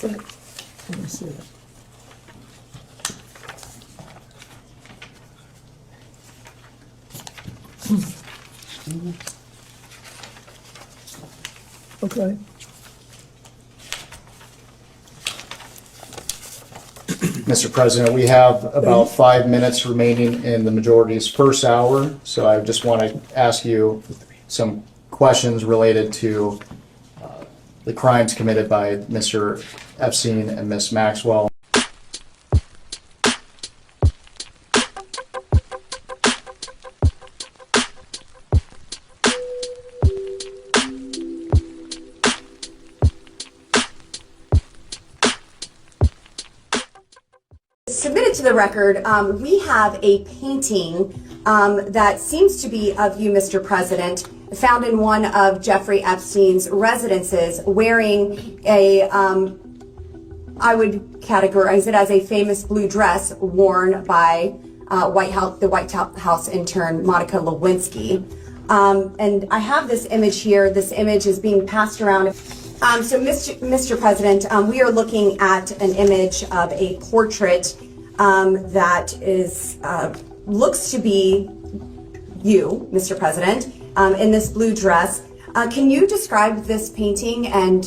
that? Let me see it. Okay. Mr. President, we have about 5 minutes remaining in the majority's first hour, so I just want to ask you some questions related to the crimes committed by Mr. Epstein and Ms. Maxwell. Submitted to the record, we have a painting that seems to be of you, Mr. President, found in one of Jeffrey Epstein's residences, wearing a, I would categorize it as a famous blue dress worn by the White House intern Monica Lewinsky. And I have this image here. This image is being passed around. So, Mr. President, we are looking at an image of a portrait that is looks to be you, Mr. President, in this blue dress. Can you describe this painting? And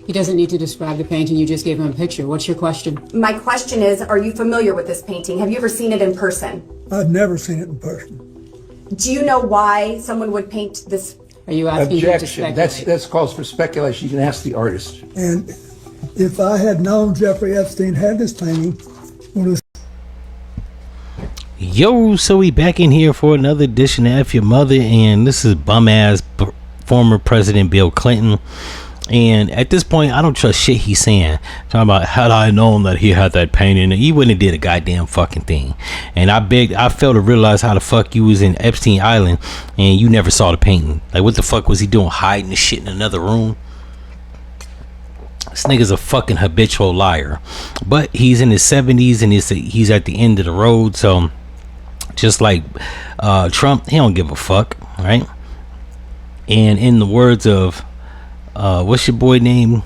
he doesn't need to describe the painting. You just gave him a picture. What's your question? My question is, are you familiar with this painting? Have you ever seen it in person? I've never seen it in person. Do you know why someone would paint this? Are you asking him to Objection. speculate? That's calls for speculation. You can ask the artist. And if I had known Jeffrey Epstein had this painting, would have. Yo, so we back in here for another edition of F-ya-Motha, and this is bum-ass former President Bill Clinton. And at this point, I don't trust shit he's saying. Talking about, had I known that he had that painting, he wouldn't have did a goddamn fucking thing. And I failed to realize how the fuck you was in Epstein Island and you never saw the painting. Like, what the fuck was he doing, hiding the shit in another room? This nigga's a fucking habitual liar. But he's in his 70s and he's at the end of the road, so just like Trump, he don't give a fuck, right? And in the words of what's your boy name?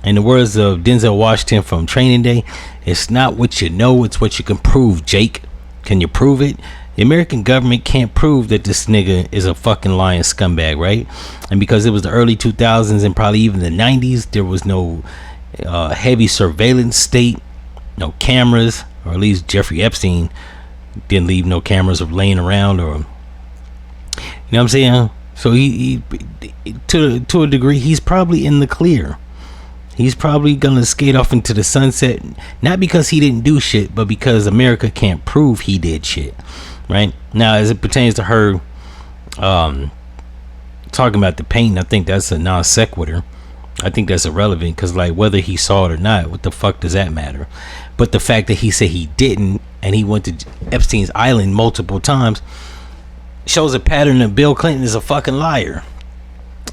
In the words of Denzel Washington from Training Day, it's not what you know, it's what you can prove, Jake. Can you prove it? The American government can't prove that this nigga is a fucking lying scumbag, right? And because it was the early 2000s and probably even the 90s, there was no heavy surveillance state, no cameras, or at least Jeffrey Epstein didn't leave no cameras of laying around, or, you know what I'm saying? So he to a degree, he's probably in the clear. He's probably gonna skate off into the sunset, not because he didn't do shit, but because America can't prove he did shit, right? Now, as it pertains to her talking about the painting, I think that's a non sequitur. I think that's irrelevant, because like, whether he saw it or not, what the fuck does that matter? But the fact that he said he didn't, and he went to Epstein's Island multiple times, shows a pattern that Bill Clinton is a fucking liar,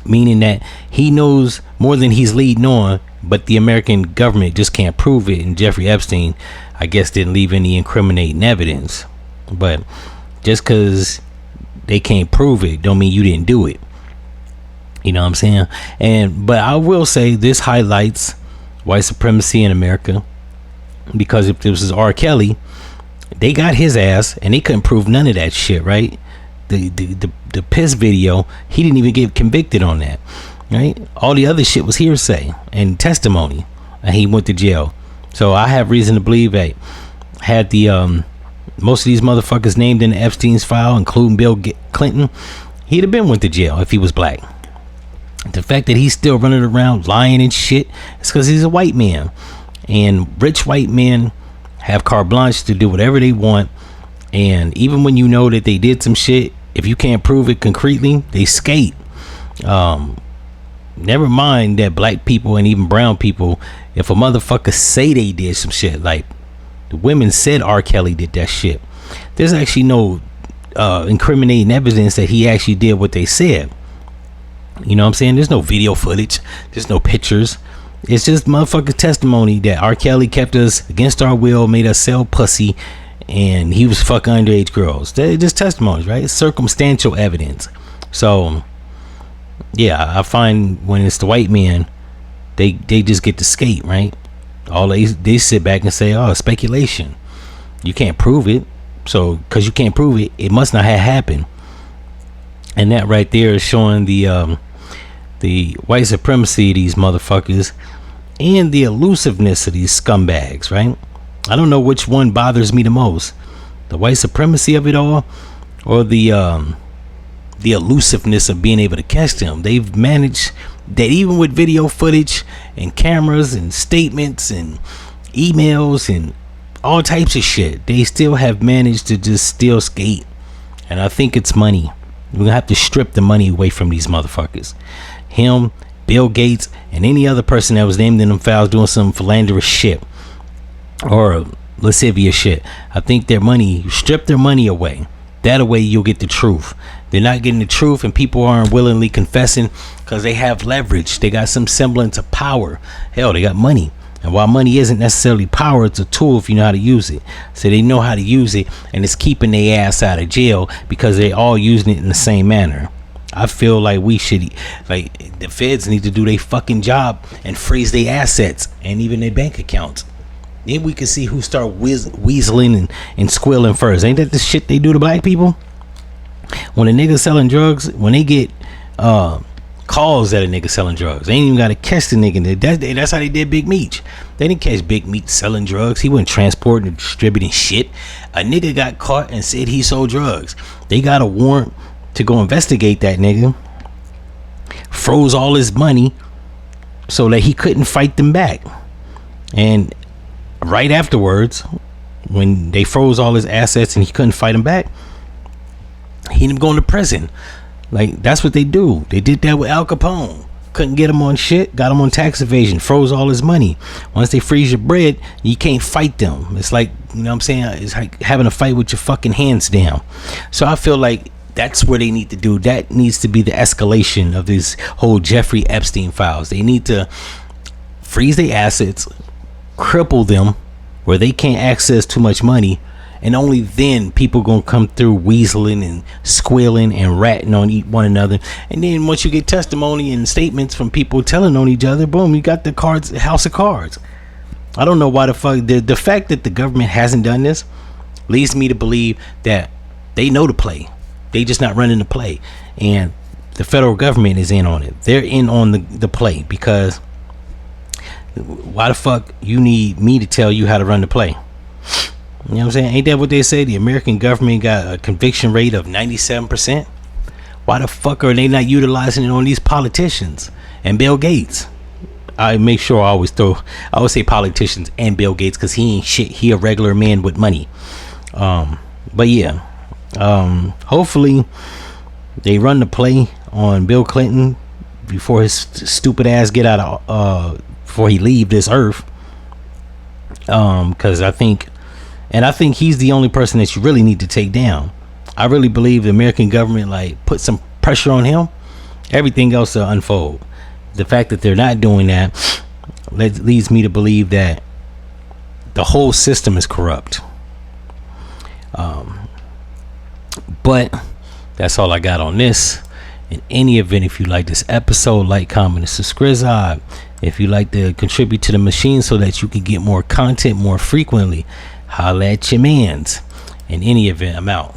meaning that he knows more than he's leading on, but the American government just can't prove it. And Jeffrey Epstein, I guess, didn't leave any incriminating evidence. But just because they can't prove it don't mean you didn't do it. You know what I'm saying? But I will say this highlights white supremacy in America, because if this was R. Kelly, they got his ass and they couldn't prove none of that shit, right? The piss video, he didn't even get convicted on that, right? All the other shit was hearsay and testimony, and he went to jail. So I have reason to believe that had the most of these motherfuckers named in Epstein's file, including Bill Clinton, he'd have been went to jail if he was black. The fact that he's still running around lying and shit is because he's a white man, and rich white men have carte blanche to do whatever they want. And even when you know that they did some shit, if you can't prove it concretely, they skate. Never mind that black people and even brown people, if a motherfucker say they did some shit, like the women said R. Kelly did that shit, there's actually no incriminating evidence that he actually did what they said. You know what I'm saying? There's no video footage, there's no pictures. It's just motherfucker testimony that R. Kelly kept us against our will, made us sell pussy, and he was fucking underage girls. They're just testimonies, right? It's circumstantial evidence. So yeah, I find when it's the white men, they just get to skate, right? All they sit back and say, oh, speculation. You can't prove it. So because you can't prove it, it must not have happened. And that right there is showing the white supremacy of these motherfuckers and the elusiveness of these scumbags, right? I don't know which one bothers me the most, the white supremacy of it all, or the elusiveness of being able to catch them. They've managed that even with video footage and cameras and statements and emails and all types of shit, they still have managed to just still skate. And I think it's money. We're gonna have to strip the money away from these motherfuckers. Him, Bill Gates, and any other person that was named in them files doing some philanderous shit or lascivious shit. I think their money, strip their money away. That way you'll get the truth. They're not getting the truth, and people aren't willingly confessing because they have leverage. They got some semblance of power. Hell, they got money. And while money isn't necessarily power, it's a tool if you know how to use it. So they know how to use it, and it's keeping their ass out of jail because they all using it in the same manner. I feel like we should, like, the feds need to do their fucking job and freeze their assets and even their bank accounts. Then we can see who start weaseling and squealing first. Ain't that the shit they do to black people? When a nigga selling drugs, when they get calls that a nigga selling drugs, they ain't even gotta catch the nigga. That's how they did Big Meech. They didn't catch Big Meech selling drugs. He wasn't transporting and distributing shit. A nigga got caught and said he sold drugs. They got a warrant to go investigate that nigga, froze all his money so that he couldn't fight them back. And right afterwards, when they froze all his assets and he couldn't fight them back, he ended up going to prison. Like, that's what they do. They did that with Al Capone. Couldn't get him on shit, got him on tax evasion, froze all his money. Once they freeze your bread, you can't fight them. It's like, you know what I'm saying, it's like having a fight with your fucking hands down. So I feel like that's where they need to do. That needs to be the escalation of this whole Jeffrey Epstein files. They need to freeze their assets, cripple them where they can't access too much money, and only then people gonna come through weaseling and squealing and ratting on one another. And then once you get testimony and statements from people telling on each other, boom, you got the cards, house of cards. I don't know why the fuck the fact that the government hasn't done this leads me to believe that they know the play. They just not running the play, and the federal government is in on it. They're in on the play, because why the fuck you need me to tell you how to run the play? You know what I'm saying? Ain't that what they say? The American government got a conviction rate of 97%. Why the fuck are they not utilizing it on these politicians and Bill Gates? I make sure I always say politicians and Bill Gates, because he ain't shit. He a regular man with money. But yeah, hopefully they run the play on Bill Clinton before his stupid ass get out of before he leave this earth. Because I think he's the only person that you really need to take down. I really believe the American government, like, put some pressure on him, everything else will unfold. The fact that they're not doing that leads me to believe that the whole system is corrupt. But that's all I got on this. In any event, if you like this episode, like, comment, and subscribe. If you like to contribute to the machine so that you can get more content more frequently, holla at your mans. In any event, I'm out.